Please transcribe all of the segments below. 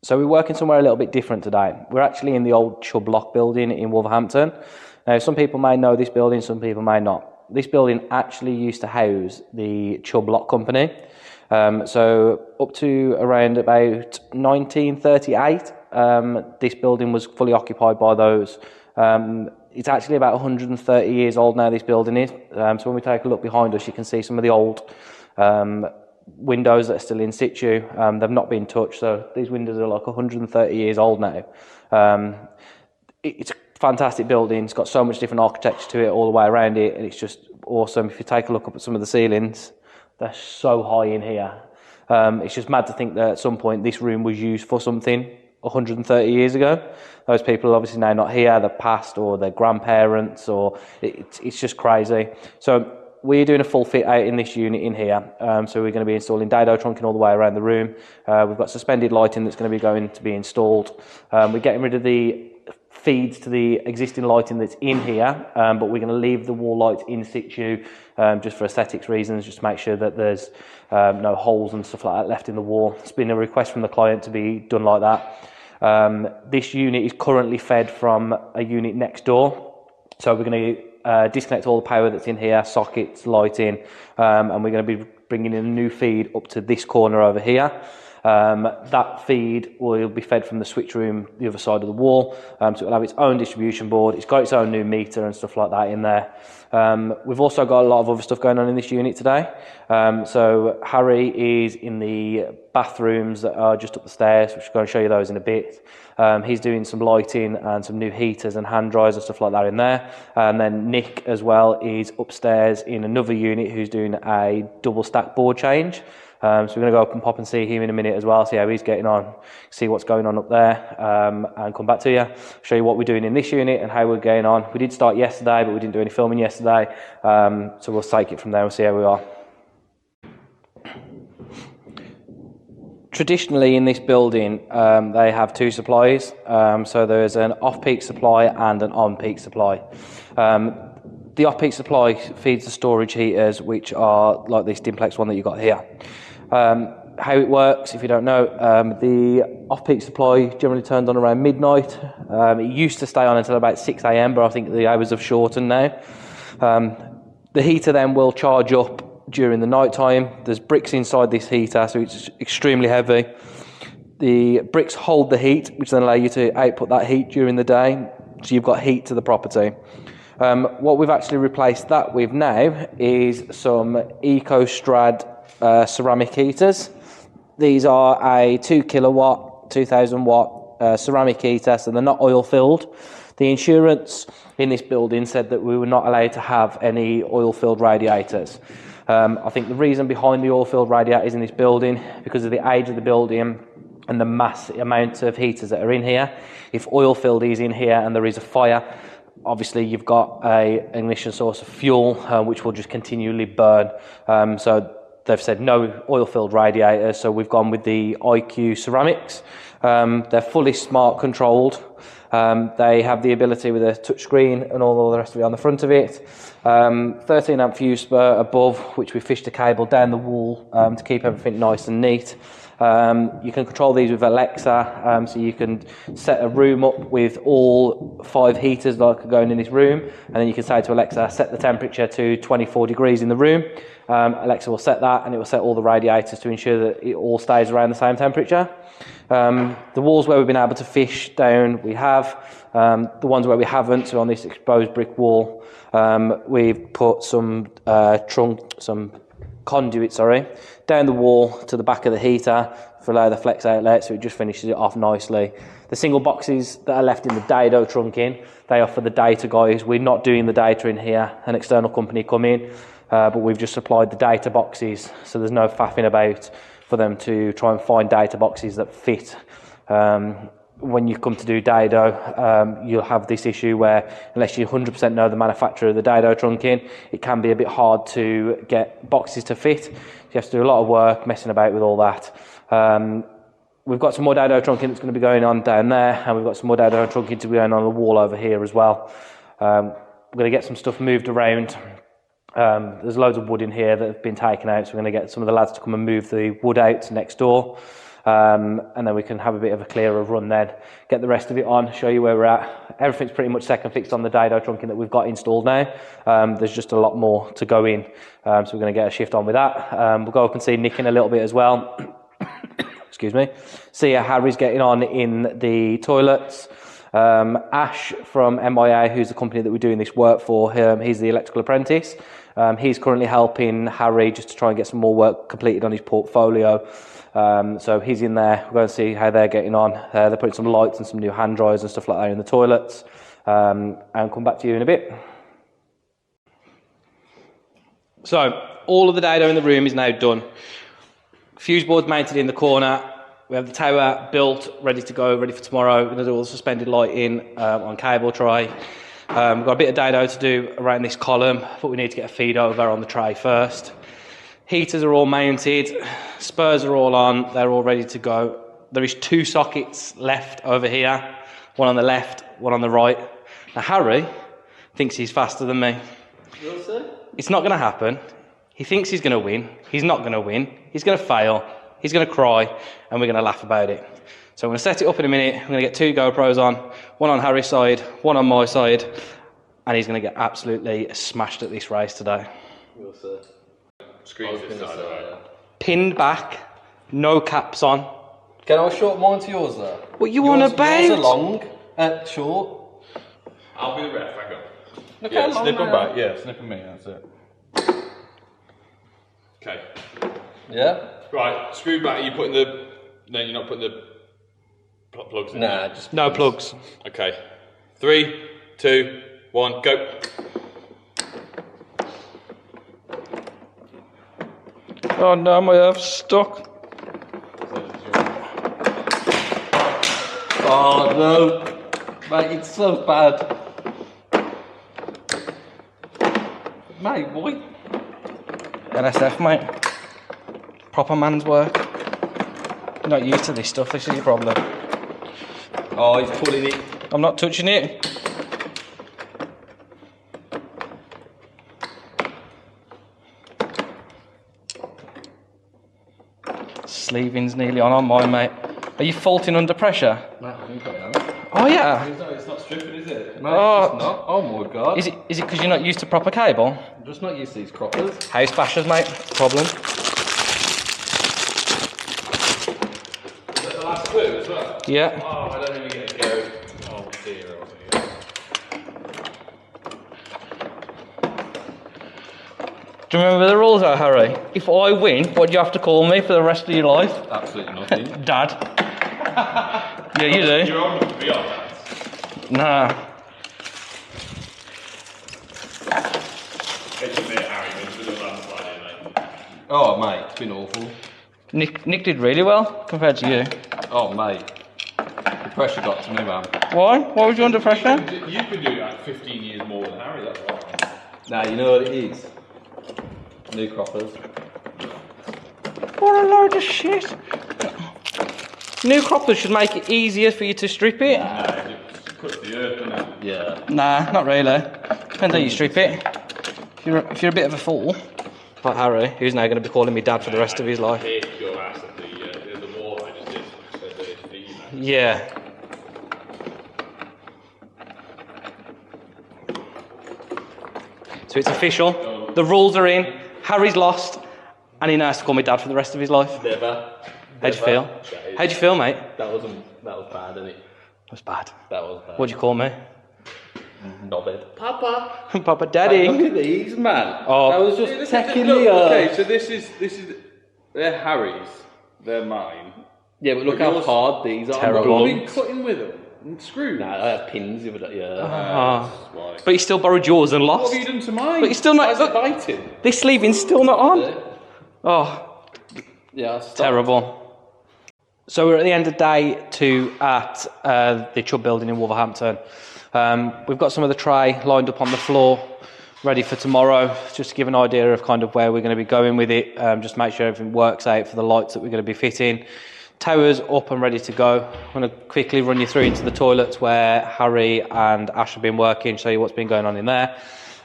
So we're working somewhere a little bit different today. We're actually in the old CHUBB block building in Wolverhampton. Now, some people may know this building, some people may not. This building actually used to house the CHUBB lock company. So up to around about 1938, this building was fully occupied by those. It's actually about 130 years old now, this building is. So when we take a look behind us, you can see some of the old windows that are still in situ. They've not been touched, so these windows are like 130 years old now. It's a fantastic building. It's got so much different architecture to it all the way around it, and it's just awesome. If you take a look up at some of the ceilings, they're so high in here. It's just mad to think that at some point this room was used for something 130 years ago. Those people are obviously now not here, they're passed, or their grandparents, or it's just crazy. So we're doing a full fit out in this unit in here. So we're going to be installing dado trunking all the way around the room. We've got suspended lighting that's going to be going to be installed. We're getting rid of the feeds to the existing lighting that's in here, but we're going to leave the wall lights in situ just for aesthetics reasons, just to make sure that there's no holes and stuff like that left in the wall. It's been a request from the client to be done like that. This unit is currently fed from a unit next door, so we're going to disconnect all the power that's in here, sockets, lighting, and we're going to be bringing in a new feed up to this corner over here. That feed will be fed from the switch room the other side of the wall, so it'll have its own distribution board. It's got its own new meter and stuff like that in there. We've also got a lot of other stuff going on in this unit today. So Harry is in the bathrooms that are just up the stairs, which I'm going to show you those in a bit. He's doing some lighting and some new heaters and hand dryers and stuff like that in there. And then Nick as well is upstairs in another unit who's doing a double stack board change. So we're going to go up and pop and see him in a minute as well, see how he's getting on, see what's going on up there, and come back to you, show you what we're doing in this unit and how we're getting on. We did start yesterday, but we didn't do any filming yesterday, so we'll take it from there and see how we are. Traditionally in this building, they have two supplies, so there's an off-peak supply and an on-peak supply. The off-peak supply feeds the storage heaters, which are like this Dimplex one that you've got here. How it works, if you don't know, the off-peak supply generally turns on around midnight. It used to stay on until about 6 AM, but I think the hours have shortened now. The heater then will charge up during the night time. There's bricks inside this heater, so it's extremely heavy. The bricks hold the heat, which then allow you to output that heat during the day, so you've got heat to the property. What we've actually replaced that with now is some EcoStrad ceramic heaters. These are a 2 kilowatt, 2000 watt ceramic heater, so they're not oil filled. The insurance in this building said that we were not allowed to have any oil filled radiators. I think the reason behind the oil filled radiators in this building, because of the age of the building and the mass amount of heaters that are in here. If oil filled is in here and there is a fire, obviously you've got an ignition source of fuel which will just continually burn. So they've said no oil-filled radiators, so we've gone with the IQ ceramics. They're fully smart controlled. They have the ability with a touch screen and all the rest of it on the front of it. 13 amp fuse spur above, which we fished a cable down the wall to keep everything nice and neat. You can control these with Alexa, so you can set a room up with all 5 heaters like going in this room, and then you can say to Alexa, set the temperature to 24 degrees in the room. Alexa will set that, and it will set all the radiators to ensure that it all stays around the same temperature. The walls where we've been able to fish down, we have. The ones where we haven't, so on this exposed brick wall, we've put some conduit, down the wall to the back of the heater for allow the flex outlet, so it just finishes it off nicely. The single boxes that are left in the dado trunking, they are for the data guys. We're not doing the data in here. An external company come in, but we've just supplied the data boxes, so there's no faffing about for them to try and find data boxes that fit. When you come to do dado, you'll have this issue where unless you 100% know the manufacturer of the dado trunking, it can be a bit hard to get boxes to fit. You have to do a lot of work messing about with all that. We've got some more dado trunking that's going to be going on down there, and we've got some more dado trunking to be going on the wall over here as well. We're going to get some stuff moved around. There's loads of wood in here that have been taken out, so we're going to get some of the lads to come and move the wood out next door. and then we can have a bit of a clearer run then, get the rest of it on, show you where we're at. Everything's pretty much second fixed on the dado trunking that we've got installed now. There's just a lot more to go in, so we're going to get a shift on with that. We'll go up and see Nick in a little bit as well. Excuse me. See how Harry's getting on in the toilets. Ash from MIA, who's the company that we're doing this work for, he's the electrical apprentice. He's currently helping Harry just to try and get some more work completed on his portfolio. So he's in there. We're going to see how they're getting on. They're putting some lights and some new hand dryers and stuff like that in the toilets. And come back to you in a bit. So all of the dado in the room is now done. Fuse boards mounted in the corner. We have the tower built, ready to go, ready for tomorrow. We're going to do all the suspended lighting on cable tray. We've got a bit of dado to do around this column, but we need to get a feed over on the tray first. Heaters are all mounted, spurs are all on, they're all ready to go. There is 2 sockets left over here, one on the left, one on the right. Now Harry thinks he's faster than me. You'll see. It's not going to happen. He thinks he's going to win. He's not going to win. He's going to fail. He's going to cry, and we're going to laugh about it. So I'm going to set it up in a minute. I'm going to get 2 GoPros on, one on Harry's side, one on my side, and he's going to get absolutely smashed at this race today. We'll see. Screens this side, right? Pinned back, no caps on. Can I short mine to yours though? What you on about? Yours are long, short. I'll be the ref, hang on. Look Yeah, how long snip they them are. back, yeah, snip them in, that's it. Okay. Yeah? Right, screw back, you putting the... No, you're not putting the plugs in. Nah, just... No plugs. Okay. 3, 2, 1, go. Oh no, my earth's stuck. Oh no. Mate, it's so bad. Mate, why? NSF, mate. Proper man's work. You're not used to this stuff, this is your problem. Oh, he's pulling it. I'm not touching it. Sleeving's nearly on mine, mate. Are you faulting under pressure? Mate, I think I am. Oh yeah. It's not stripping, is it? Mate, Oh. it's not. Oh my god. Is it because you're not used to proper cable? I'm just not used to these croppers. House bashers, mate. Problem. Is that the last clue as well? Yeah. Oh, I don't even get a go. Oh dear, oh dear. Do you remember the rules though, Harry? If I win, what do you have to call me for the rest of your life? Absolutely nothing. Dad. Yeah, you do. You're on to be on that. Nah. It's a bit Harry, but it's a little landslide, mate. Oh mate, it's been awful. Nick did really well compared to you. Oh mate. The pressure got to me, man. Why? Why was you under pressure? You've been doing like 15 years more than Harry, that's right. Now you know what it is. New croppers. What a load of shit. New croppers should make it easier for you to strip it. No, it cuts the earth, doesn't it? Yeah. Nah, not really. Depends how you strip it. If you're a bit of a fool, like Harry, who's now going to be calling me dad for the rest of his life. Hit your ass at the wall I just did. Yeah. So it's official. The rules are in. Harry's lost, and he now has to call me dad for the rest of his life. Never. How'd you feel? How'd you feel, mate? That was bad, isn't it? That was bad. That was bad. What'd you call me? Knobhead. Papa. Papa Daddy. Look at these, man. Oh. That was just taking Look, the okay, so this is they're Harry's, they're mine. Yeah, but look how yours- hard these are. Terrible. We've been cutting with them and screwed. Nah, I have pins with it, yeah. Ah. That's why. But he still borrowed yours and What lost. have you done to mine? But you're still not- Why is it biting? This sleeving's still not on. Oh, Yeah, I stopped. terrible. So we're at the end of day 2 at the CHUBB building in Wolverhampton. We've got some of the tray lined up on the floor, ready for tomorrow, just to give an idea of kind of where we're going to be going with it, just make sure everything works out for the lights that we're going to be fitting. Towers up and ready to go. I'm going to quickly run you through into the toilets where Harry and Ash have been working, show you what's been going on in there.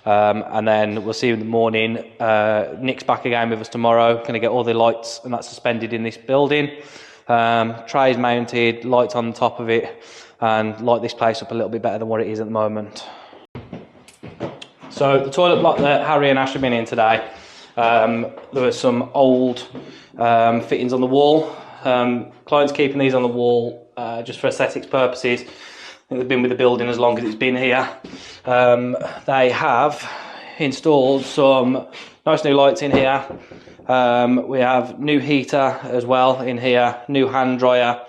And then we'll see you in the morning. Nick's back again with us tomorrow, going to get all the lights and that suspended in this building. Trays mounted, lights on the top of it, and light this place up a little bit better than what it is at the moment. So the toilet block that Harry and Ash have been in today, there were some old fittings on the wall. Clients keeping these on the wall just for aesthetics purposes. I think they've been with the building as long as it's been here. They have installed some nice new lights in here. We have new heater as well in here, new hand dryer.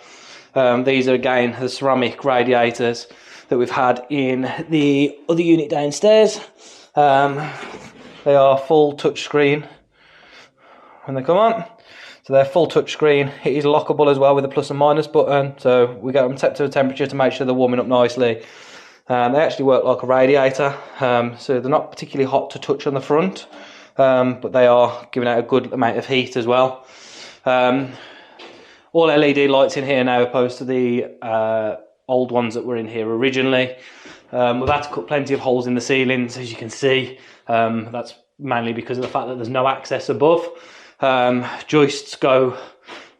These are again the ceramic radiators that we've had in the other unit downstairs. They are full touch screen when they come on. So they're full touch screen. It is lockable as well with a plus and minus button. So we get them set to a temperature to make sure they're warming up nicely. They actually work like a radiator. So they're not particularly hot to touch on the front, but they are giving out a good amount of heat as well. All LED lights in here now opposed to the old ones that were in here originally. We've had to cut plenty of holes in the ceilings, as you can see. That's mainly because of the fact that there's no access above. Joists go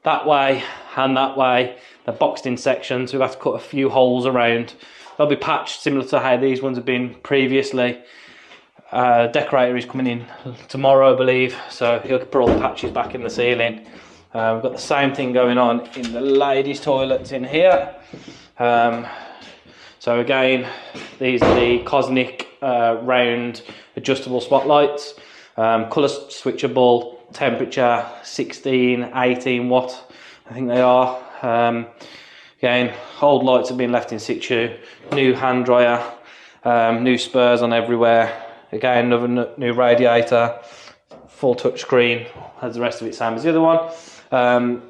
that way and that way. They're boxed in sections, so we've had to cut a few holes around. They'll be patched similar to how these ones have been previously. Decorator is coming in tomorrow, I believe, so he'll put all the patches back in the ceiling. We've got the same thing going on in the ladies' toilets in here. So again, these are the Cosmic round adjustable spotlights, colour switchable, temperature 16, 18 watt, I think they are. Again, old lights have been left in situ, new hand dryer, new spurs on everywhere. Again, another new radiator, full touch screen, as the rest of it same as the other one.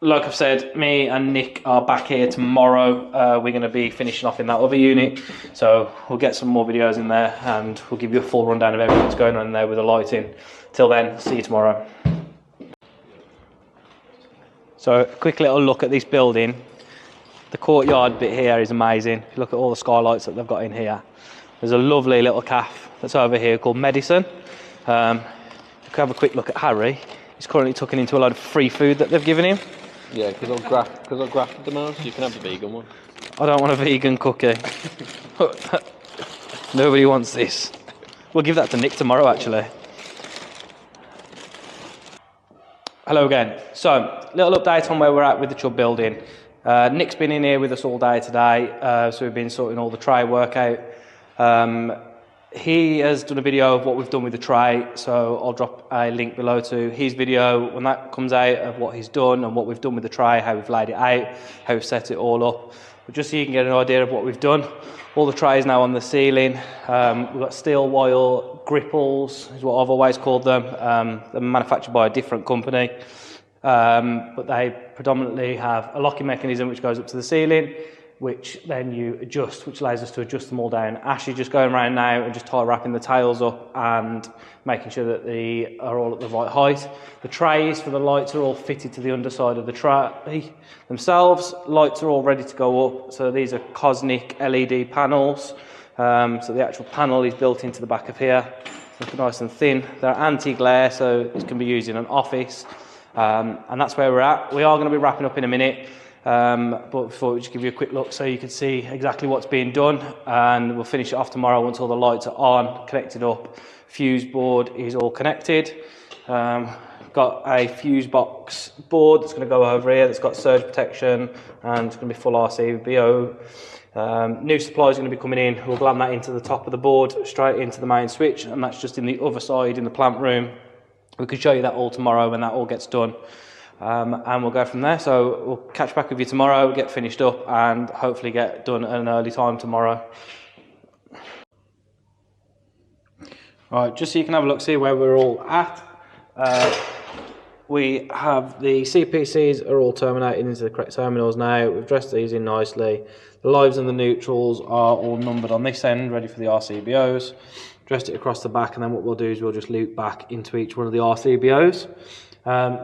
Like I've said, me and Nick are back here tomorrow. We're going to be finishing off in that other unit, so we'll get some more videos in there and we'll give you a full rundown of everything that's going on in there with the lighting. Till then, see you tomorrow. So a quick little look at this building. The courtyard bit here is amazing. If you look at all the skylights that they've got in here. There's a lovely little cafe that's over here called Medicine. You can have a quick look at Harry. He's currently tucking into a lot of free food that they've given him. Yeah, because I've grafted them out, so you can have the vegan one. I don't want a vegan cookie. Nobody wants this. We'll give that to Nick tomorrow, actually. Hello again. So, little update on where we're at with the CHUBB building. Nick's been in here with us all day today, so we've been sorting all the tray work out. He has done a video of what we've done with the tray, so I'll drop a link below to his video when that comes out of what he's done and what we've done with the tray, how we've laid it out, how we've set it all up. But just so you can get an idea of what we've done. All the trays now on the ceiling. We've got steel wire gripples, is what I've always called them. They're manufactured by a different company, but they predominantly have a locking mechanism which goes up to the ceiling, which then you adjust, which allows us to adjust them all down. Ash is just going around now and just tie wrapping the tails up and making sure that they are all at the right height. The trays for the lights are all fitted to the underside of the tray themselves. Lights are all ready to go up. So these are Cosmic LED panels. So the actual panel is built into the back of here. Looking nice and thin. They're anti-glare, so it can be used in an office. And that's where we're at. We are going to be wrapping up in a minute. But before we just give you a quick look so you can see exactly what's being done, and we'll finish it off tomorrow once all the lights are on, connected up. Fuse board is all connected. Got a fuse box board that's going to go over here that's got surge protection and it's going to be full RCBO. New supply is going to be coming in. We'll glam that into the top of the board straight into the main switch, and that's just in the other side in the plant room. We can show you that all tomorrow when that all gets done. And we'll go from there. So we'll catch back with you tomorrow, get finished up and hopefully get done at an early time tomorrow. Right, just so you can have a look, see where we're all at. We have the CPCs are all terminated into the correct terminals now. We've dressed these in nicely. The lives and the neutrals are all numbered on this end, ready for the RCBOs. Dressed it across the back, and then what we'll do is we'll just loop back into each one of the RCBOs.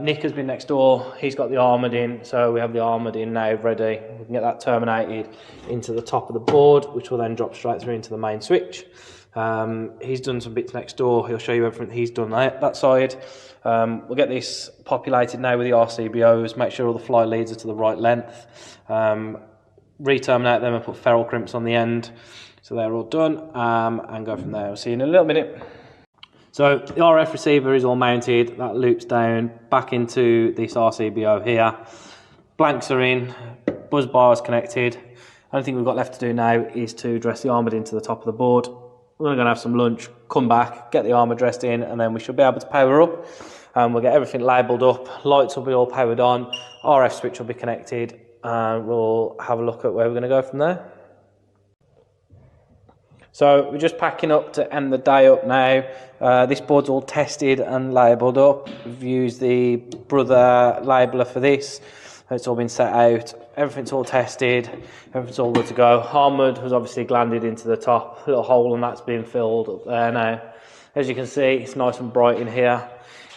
Nick has been next door. He's got the armoured in, so we have the armoured in now ready. We can get that terminated into the top of the board, which will then drop straight through into the main switch. He's done some bits next door. He'll show you everything he's done that side. We'll get this populated now with the RCBOs, make sure all the fly leads are to the right length, re-terminate them and put ferrule crimps on the end, so they're all done, and go from there. We'll see you in a little minute. So the RF receiver is all mounted, that loops down back into this RCBO here. Blanks are in, buzz bar is connected. Only thing we've got left to do now is to dress the armour into the top of the board. We're going to have some lunch, come back, get the armour dressed in, and then we should be able to power up. We'll get everything labelled up, lights will be all powered on, RF switch will be connected, and we'll have a look at where we're going to go from there. So we're just packing up to end the day up now. This board's all tested and labelled up. We've used the Brother labeller for this. It's all been set out. Everything's all tested. Everything's all good to go. Armoured has obviously landed into the top. A little hole and that's been filled up there now. As you can see, it's nice and bright in here.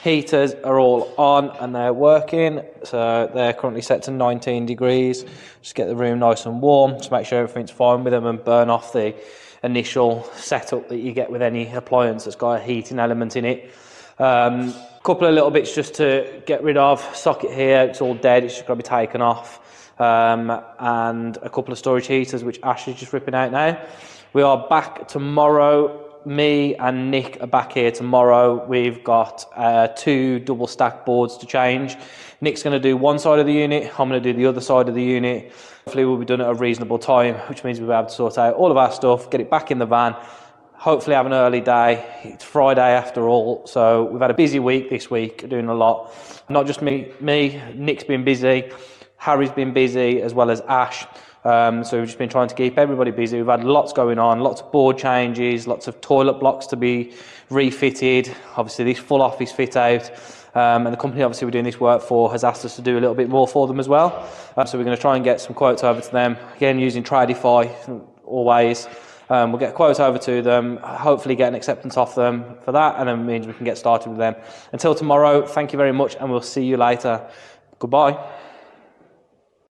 Heaters are all on and they're working. So they're currently set to 19 degrees. Just get the room nice and warm. Just make sure everything's fine with them and burn off the initial setup that you get with any appliance that's got a heating element in it. Couple of little bits just to get rid of. Socket here, it's all dead, it's just got to be taken off. And a couple of storage heaters which Ash is just ripping out now. We are back tomorrow. Me and Nick are back here tomorrow. We've got 2 double stack boards to change. Nick's going to do one side of the unit, I'm going to do the other side of the unit. Hopefully we'll be done at a reasonable time, which means we'll be able to sort out all of our stuff, get it back in the van, hopefully have an early day. It's Friday after all, so we've had a busy week this week, doing a lot. Not just me, Nick's been busy, Harry's been busy, as well as Ash. So we've just been trying to keep everybody busy. We've had lots going on, lots of board changes, lots of toilet blocks to be refitted, obviously this full office fit out. And the company obviously we're doing this work for has asked us to do a little bit more for them as well. So we're going to try and get some quotes over to them, again using Tradify always. We'll get quotes over to them, hopefully get an acceptance off them for that, and then means we can get started with them. Until tomorrow, thank you very much and we'll see you later. Goodbye.